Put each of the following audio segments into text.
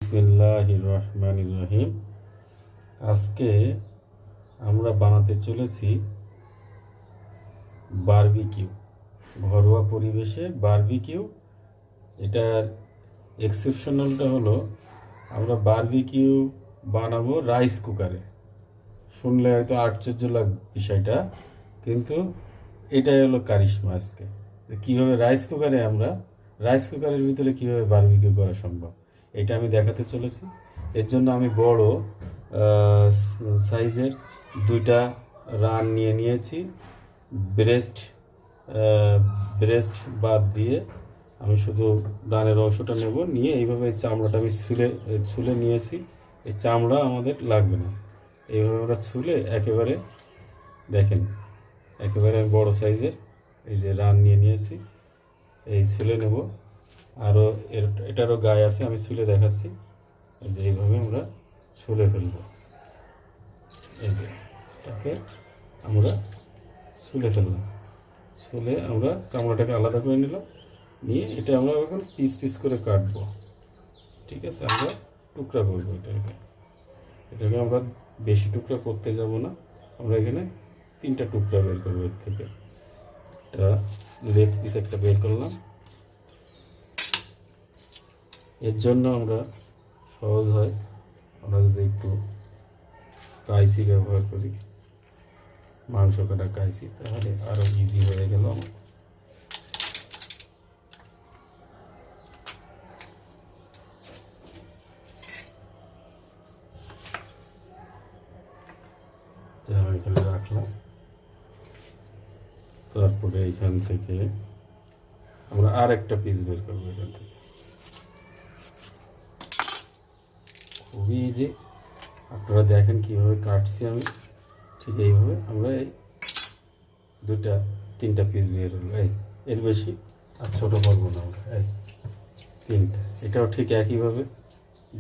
বিসমিল্লাহির রহমানির রহিম। আজকে আমরা বানাতে চলেছি বারবিকিউ, ঘরোয়া পরিবেশে বারবিকিউ। এটার এক্সেপশনালটা হলো আমরা বারবিকিউ বানাবো রাইস কুকারে। শুনলে হয়তো আশ্চর্য লাগবে বিষয়টা, কিন্তু এটাই হলো কারিশমা আজকে, যে কীভাবে রাইস কুকারের ভিতরে কীভাবে বারবিকিউ করা সম্ভব, এটা আমি দেখাতে চলেছি। এর জন্য আমি বড় সাইজের দুইটা রান নিয়েছি। ব্রেস্ট ব্রেস্ট বাদ দিয়ে আমি শুধু রানের অংশটা নিয়ে এইভাবে এই চামড়াটা আমি ছুলে নিয়েছি। এই চামড়া আমাদের লাগবে না, এইভাবে আমরা ছুলে একেবারে দেখেন, একেবারে বড় সাইজের এই যে রান নিয়েছি, এই ছুলে নেব। আরও এটারও গায়ে আছে, আমি ছুলে দেখাচ্ছি। এই যে এইভাবে আমরা ছুলে ফেলবো। এই যে এটাকে আমরা ছুলে ফেললাম, ছুলে আমরা চামড়াটাকে আলাদা করে নিয়ে এটা আমরা এখন পিস করে কাটবো। ঠিক আছে, আমরা টুকরা করবো এটাকে আমরা বেশি টুকরা করতে যাব না। আমরা এখানে 3টা টুকরা বের করবো। এর থেকে এটা লেগ পিস একটা বের করলাম। এর জন্য আমরা সহজ হয় আমরা যদি একটু কাইসি ব্যবহার করি, মাংস কাটা কাইসি, তাহলে আরও ইজি হয়ে গেল আমার। এখানে রাখলাম। তারপরে এখান থেকে আমরা আর একটা পিস বের করবো। এখান থেকে খুবই ইজি, আপনারা দেখেন কীভাবে কাটছি আমি। ঠিক এইভাবে আমরা এই 2-3টা পিস বের হলো, এর বেশি আর ছোটো করবো না আমরা। 3টা, এটাও ঠিক একইভাবে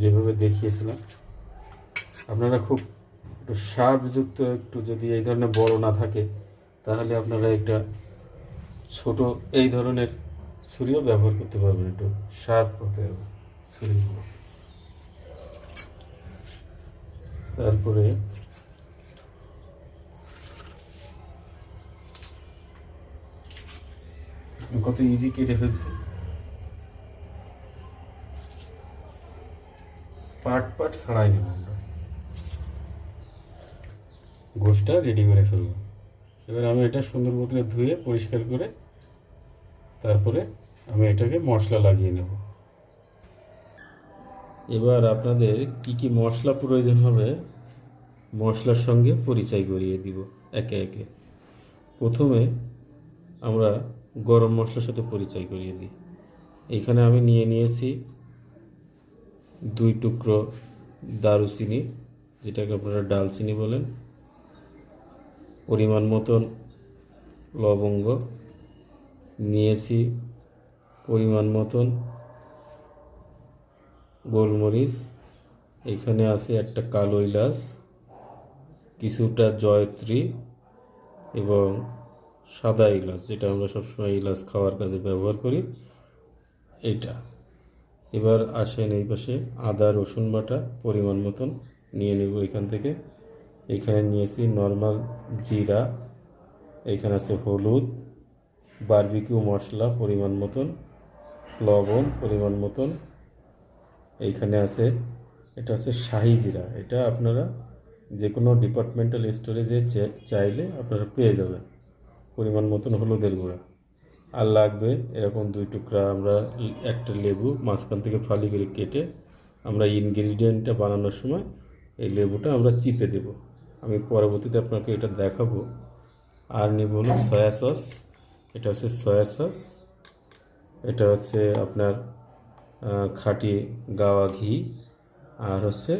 যেভাবে দেখিয়েছিলাম। আপনারা খুব একটু শার্পযুক্ত, একটু যদি এই ধরনের বড় না থাকে, তাহলে আপনারা একটা ছোট এই ধরনের ছুরিও ব্যবহার করতে পারবেন। একটু শার্প হতে হবে ছুরিগুলো। তারপরে কত ইজি কেটে ফেলছি, পার্ট ছাড়াই নেব আমরা। গোশটা রেডি করে ফেলব। এবার আমি এটা সুন্দর মতো ধুয়ে পরিষ্কার করে তারপরে আমি এটাকে মশলা লাগিয়ে নেব। এবার আপনাদের কি মশলা প্রয়োজন হবে মশলার সঙ্গে পরিচয় করিয়ে দিব একে একে। প্রথমে আমরা গরম মশলার সাথে পরিচয় করিয়ে দিই। এখানে আমি নিয়েছি 2 টুকরো দারুচিনি, যেটাকে আপনারা ডালচিনি বলেন, পরিমাণ মতন লবঙ্গ নিয়েছি, পরিমাণ মতন গোলমরিচ, এখানে আছে একটা কালো এলাচ, কিছুটা জয়ত্রী এবং সাদা এলাচ, যেটা আমরা সবসময় এলাচ খাওয়ার কাজে ব্যবহার করি, এটা। এবার আসেন এই পাশে আদা রসুন বাটা পরিমাণ মতন নিয়ে নেব এখান থেকে। এখানে নিয়েছি নর্মাল জিরা, এখানে আছে হলুদ, বারবিকিউ মশলা পরিমাণ মতন, লবণ পরিমাণ মতন, এইখানে আছে এটা হচ্ছে শাহি জিরা। এটা আপনারা যে কোনো ডিপার্টমেন্টাল স্টোরে চাইলে আপনারা পেয়ে যাবেন। পরিমাণ মতন হলুদের গুঁড়া। আর লাগবে এরকম 2 টুকরা আমরা একটা লেবু মাঝখান থেকে ফালি করে কেটে আমরা ইনগ্রিডিয়েন্টটা বানানোর সময় এই লেবুটা আমরা চিপে দেব। আমি পরবর্তীতে আপনাকে এটা দেখাবো। আর নেব হলো সয়া সস, এটা হচ্ছে সয়া সস, এটা হচ্ছে আপনার খাঁটি গাওয়া ঘি, আর হচ্ছে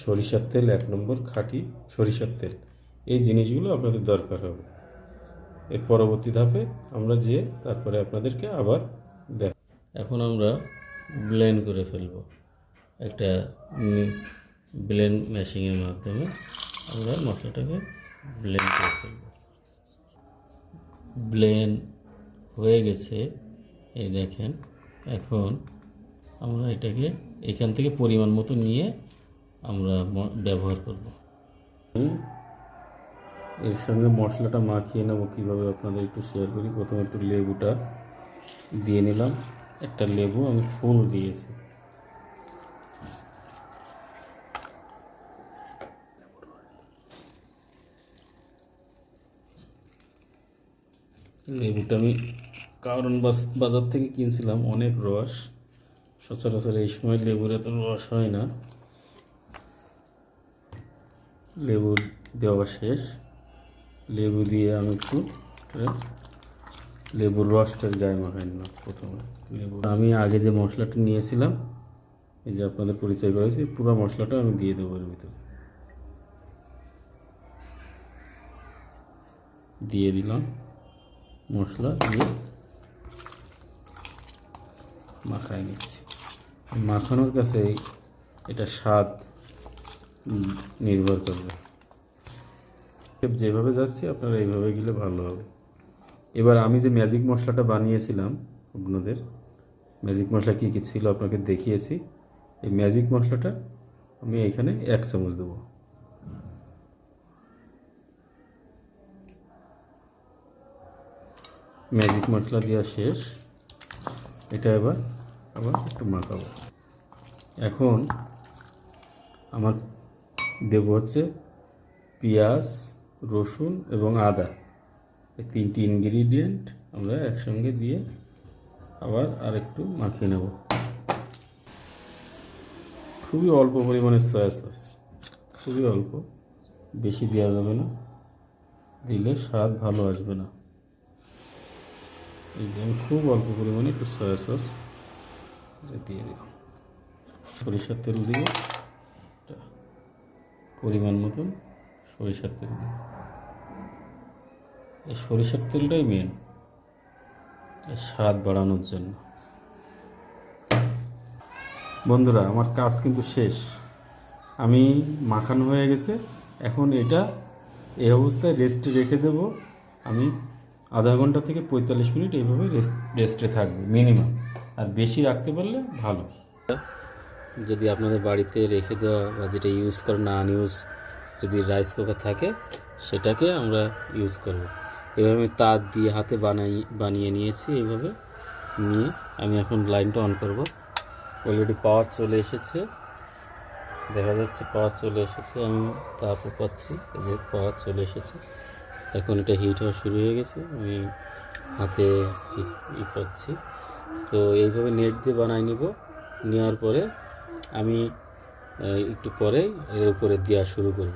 সরিষার তেল, 1 নম্বর খাঁটি সরিষার তেল। এই জিনিসগুলো আপনাদের দরকার হবে। এর পরবর্তী ধাপে আমরা তারপরে আপনাদেরকে আবার এখন আমরা ব্লেন্ড করে ফেলব। একটা ব্লেন্ড মেশিনের মাধ্যমে আমরা মশলাটাকে ব্লেন্ড করে ফেলব। ব্লেন্ড হয়ে গেছে, এই দেখেন। এখন আমরা এটাকে এখান থেকে পরিমাণ মতো নিয়ে আমরা ব্যবহার করব। এর সঙ্গে মশলাটা মাখিয়ে নেব কীভাবে আপনাদের একটু শেয়ার করি। প্রথমে একটু লেবুটা দিয়ে নিলাম, একটা লেবু আমি ফুল দিয়েছি। লেবুটা আমি কারণ বাজার থেকে কিনছিলাম, অনেক রস, সচরাচর এই সময় লেবুর এত রস হয় না। লেবু দেওয়া শেষ, লেবু দিয়ে আমি একটু লেবুর রসটার গায়ে মাখাই নিলাম। প্রথমে লেবু আমি আগে যে মশলাটা নিয়েছিলাম, এই যে আপনাদের পরিচয় করেছি, পুরো মশলাটা আমি দিয়ে দেবো এর ভিতরে। দিয়ে দিলাম মশলা, দিয়ে মাখাই নিচ্ছি। মাখানোর কাছে এটা স্বাদ নির্ভর করবে। যেভাবে যাচ্ছি আপনারা এইভাবে গেলে ভালো হবে। এবার আমি যে ম্যাজিক মশলাটা বানিয়েছিলাম, আপনাদের ম্যাজিক মশলা কী কী ছিল আপনাকে দেখিয়েছি। এই ম্যাজিক মশলাটা আমি এখানে 1 চামচ দেবো। ম্যাজিক মশলা দেওয়া শেষ, এটা এবার আবার একটু মাখাবো। এখন আমার দেবো হচ্ছে পেঁয়াজ, রসুন এবং আদা, এই 3টি ইনগ্রিডিয়েন্ট আমরা একসঙ্গে দিয়ে আবার আরেকটু মাখিয়ে নেব। খুবই অল্প পরিমাণে সয়া সস, খুবই অল্প, বেশি দেওয়া যাবে না, দিলে স্বাদ ভালো আসবে না। এই যে আমি খুব অল্প পরিমাণে একটু সয়া সস দিয়ে দিব। সরিষার তেল দিব, পরিমাণ মতন সরিষার তেল দিব। এই সরিষার তেলটাই মেন স্বাদ বাড়ানোর জন্য। বন্ধুরা, আমার কাজ কিন্তু শেষ, আমি মাখানো হয়ে গেছে। এখন এটা এই অবস্থায় রেস্টে রেখে দেব। আমি আধা ঘন্টা থেকে 45 মিনিট এইভাবে রেস্টে থাকবে মিনিমাম, আর বেশি রাখতে পারলে ভালো। যদি আপনাদের বাড়িতে রেখে দেওয়া বা যেটা ইউজ করেন না আনইউজ যদি রাইস কুকার থাকে, সেটাকে আমরা ইউজ করব। এভাবে আমি তার দিয়ে হাতে বানিয়ে নিয়েছি। এইভাবে নিয়ে আমি এখন লাইনটা অন করব। অলরেডি পাওয়ার চলে এসেছে, দেখা যাচ্ছে পাওয়ার চলে এসেছে। আমি তারপর পাচ্ছি যে পাওয়ার চলে এসেছে। এখন এটা হিট হওয়া শুরু হয়ে গেছে, আমি হাতে পাচ্ছি। তো এইভাবে নেট দিয়ে বানাই নিব। নেওয়ার পরে আমি একটু পরে এর উপরে দেওয়া শুরু করব।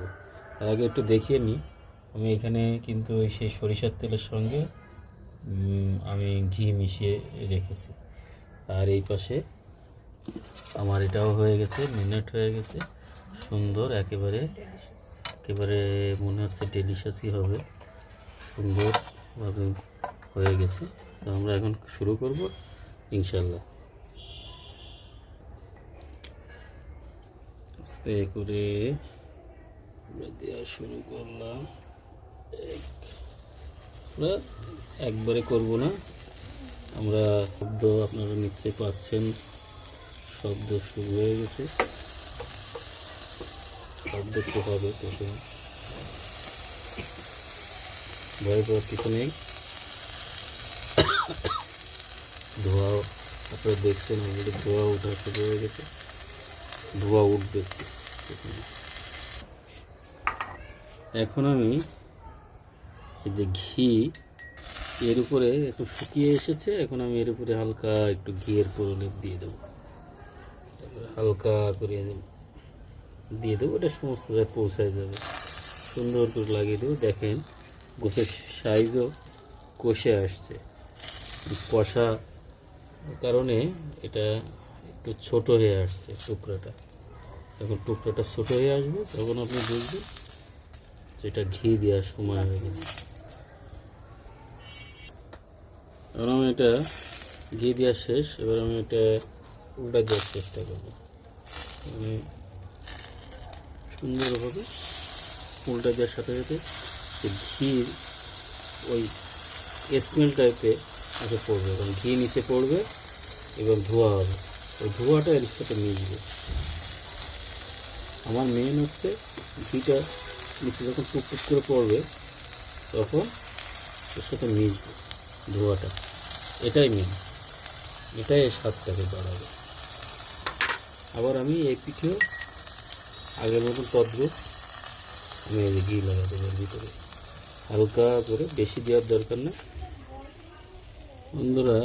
তার আগে একটু দেখিয়ে নিই, আমি এখানে কিন্তু সেই সরিষার তেলের সঙ্গে আমি ঘি মিশিয়ে রেখেছি। আর এই পাশে আমার এটাও হয়ে গেছে, মিনিট হয়ে গেছে, সুন্দর, একেবারে মনে হচ্ছে ডেলিশিয়াসই হবে, সুন্দরভাবে হয়ে গেছে। তো আমরা এখন শুরু করব ইনশাল্লাহ। আস্তে করে দেওয়া শুরু করলাম। আমরা একবারে করব না, আমরা শব্দ আপনারা নিশ্চয়ই পাচ্ছেন, শব্দ শুরু হয়ে গেছে, শব্দ তো হবে। প্রথমে ভয় পাওয়ার কিছু নেই। ধোঁয়া আপনারা দেখছেন অলরেডি, ধোঁয়া ওঠা শুরু হয়ে গেছে, ধোঁয়া উঠবে। এখন আমি এই যে ঘি এর উপরে একটু শুকিয়ে এসেছে, এখন আমি এর উপরে হালকা একটু ঘিয়ের প্রলেপ দিয়ে দেবো। হালকা করে দিয়ে দেবো, এটা সমস্ত জায়গায় পৌঁছায় যাবে। সুন্দর করে লাগিয়ে দেবো। দেখেন গোছের সাইজও কষে আসছে, কষা কারণে এটা একটু ছোট হয়ে আসছে টুকরাটা। যখন টুকরাটা ছোট হয়ে আসবে তখন আপনি বুঝবেন যেটা ঘি দেওয়ার সময় হয়ে গেছে। এবার আমি এটা ঘি দেওয়া শেষ, এবার আমি এটা উল্টা দেওয়ার চেষ্টা করবো। আমি সুন্দরভাবে উল্টা দেওয়ার সাথে সাথে ঘির ওই স্মেল টাইপের এসে পড়বে, কারণ ঘি নিচে পড়বে এবং ধোয়া হবে। ওই ধোঁয়াটা এর সাথে মিশবে। আমার মেন হচ্ছে ঘিটা নিচে যখন টুকটুক করে পড়বে তখন এর সাথে মিশবে ধোঁয়াটা, এটাই মেন, এটাই এর স্বাদটাকে বাড়াবে। আবার আমি এই পিঠেও আগের মতন তদ্রুপ আমি এই যে ঘি লাগা দেবো এর ভিতরে, হালকা করে, বেশি দেওয়ার দরকার না। বন্ধুরা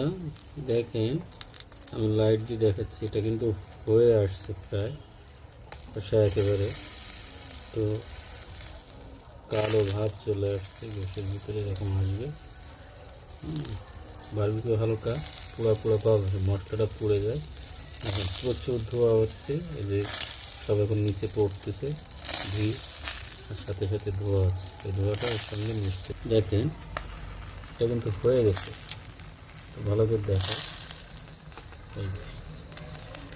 দেখেন, আমি লাইট দিয়ে দেখাচ্ছি, এটা কিন্তু হয়ে আসছে প্রায় কষা একেবারে। তো কালো ভাব চলে আসছে, গ্যাসের ভিতরে এরকম আসবে। বারবিকিউ হালকা পোড়া পোড়া পাবে, মশলাটা পুড়ে যায়। এখন প্রচুর ধোয়া হচ্ছে, এই যে সব এখন নিচে পড়তেছে ঘি, আর সাথে সাথে ধোয়া হচ্ছে, এই ধোয়াটা ওর সঙ্গে মিশতে। দেখেন এটা কিন্তু হয়ে গেছে, তো ভালো করে দেখো, এই যে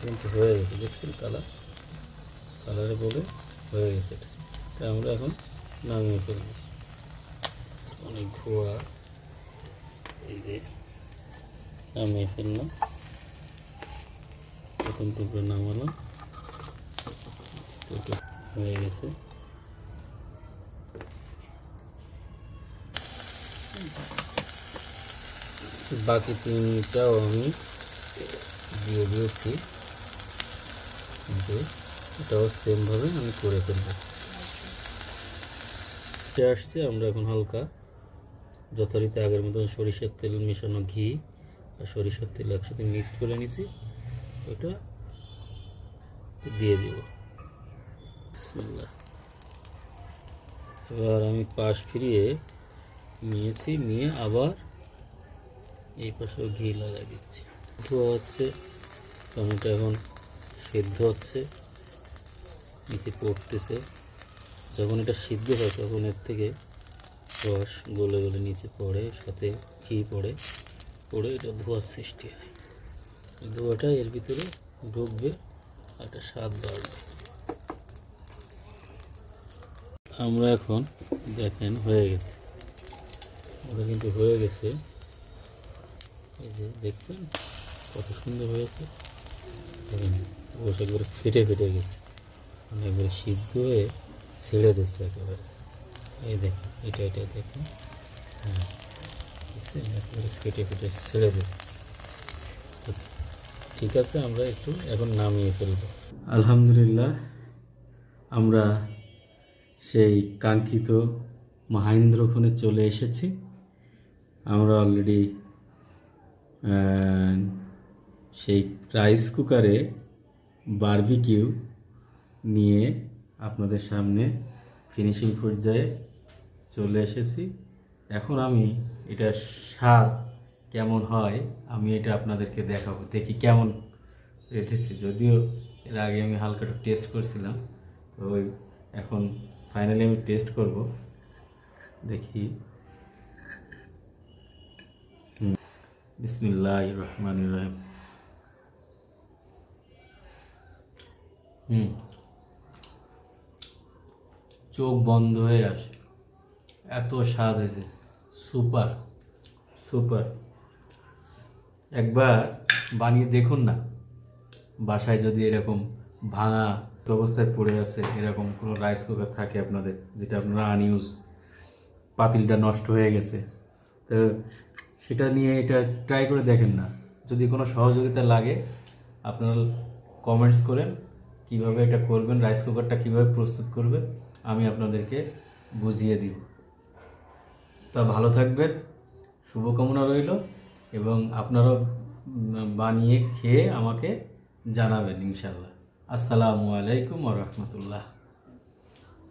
কিন্তু হয়ে গেছে, দেখছেন কালারে বলে হয়ে গেছে। এটা আমরা এখন নামিয়ে ফেলবো। অনেক ধোয়া, এই যে নামিয়ে ফেললাম, প্রথম টুকরো নামালাম, হয়ে গেছে। বাকি তিনটাও আমি দিয়ে দিয়েছি, কিন্তু এটাও সেমভাবে আমি করে ফেলবো। আসছে, আমরা এখন হালকা যথারীতি আগের মতন সরিষার তেল মেশানো ঘি আর সরিষার তেল একসাথে মিক্সড করে নিছি, ওটা দিয়ে দিব। বিসমিল্লাহ। এবার আমি পাশ ফিরিয়ে নিয়েছি, নিয়ে আবার এই পাশেও ঘি লাগাই দিচ্ছি। ধোয়া হচ্ছে, টমেটো এখন সেদ্ধ হচ্ছে, নিচে পড়তেছে। যখন এটা সিদ্ধ হয় তখন এর থেকে রস গলে গলে নিচে পড়ে, সাথে ঘি পড়ে, এটা ধোঁয়ার সৃষ্টি হয়। ধোঁয়াটা এর ভিতরে ঢুকবে, একটা স্বাদ বাড়বে। আমরা এখন দেখেন হয়ে গেছে, ওটা কিন্তু হয়ে গেছে। এই যে দেখছেন কত সুন্দর হয়েছে, দেখেন রস একবারে ফেটে ফেটে গেছে, মানে একবারে সিদ্ধ হয়ে ছেড়ে দিচ্ছে একেবারে। এই দেখেন, এটা দেখুন, হ্যাঁ দেখছেন একেবারে ফেটে ফেটে ছেড়ে দিচ্ছে। ঠিক আছে, আমরা একটু এখন নামিয়ে ফেলব। আলহামদুলিল্লাহ, আমরা সেই কাঙ্ক্ষিত মাহেন্দ্রক্ষণে চলে এসেছি। আমরা অলরেডি সেই রাইস কুকারে বারবিকিউ নিয়ে আপনাদের সামনে ফিনিশিং পর্যায়ে চলে এসেছি। এখন আমি এটা স্বাদ কেমন হয় আমি এটা আপনাদেরকে দেখাবো, দেখি কেমন রেখেছি। যদিও এর আগে আমি হালকা একটু টেস্ট করছিলাম, তো ওই এখন ফাইনালি আমি টেস্ট করব, দেখি। বিসমিল্লাহির রহমানির রহিম। চোখ বন্ধ হয়ে আসে, এত স্বাদ হয়েছে, সুপার সুপার। একবার বানিয়ে দেখুন না, বাসায় যদি এরকম ভাঙা অবস্থায় পড়ে আছে এরকম কোনো রাইস কুকার থাকে আপনাদের, যেটা আপনারা আনইউজ, পাতিলটা নষ্ট হয়ে গেছে, তো সেটা নিয়ে এটা ট্রাই করে দেখেন না। যদি কোনো সহযোগিতা লাগে আপনারা কমেন্টস করেন, কিভাবে এটা করবেন, রাইস কুকারটা কীভাবে প্রস্তুত করবেন আমি আপনাদেরকে বুঝিয়ে দিব। তা ভালো থাকবেন, শুভকামনা রইল, এবং আপনারাও বানিয়ে খেয়ে আমাকে জানাবেন ইনশাল্লাহ। আসসালামু আলাইকুম ওয়া রাহমাতুল্লাহ।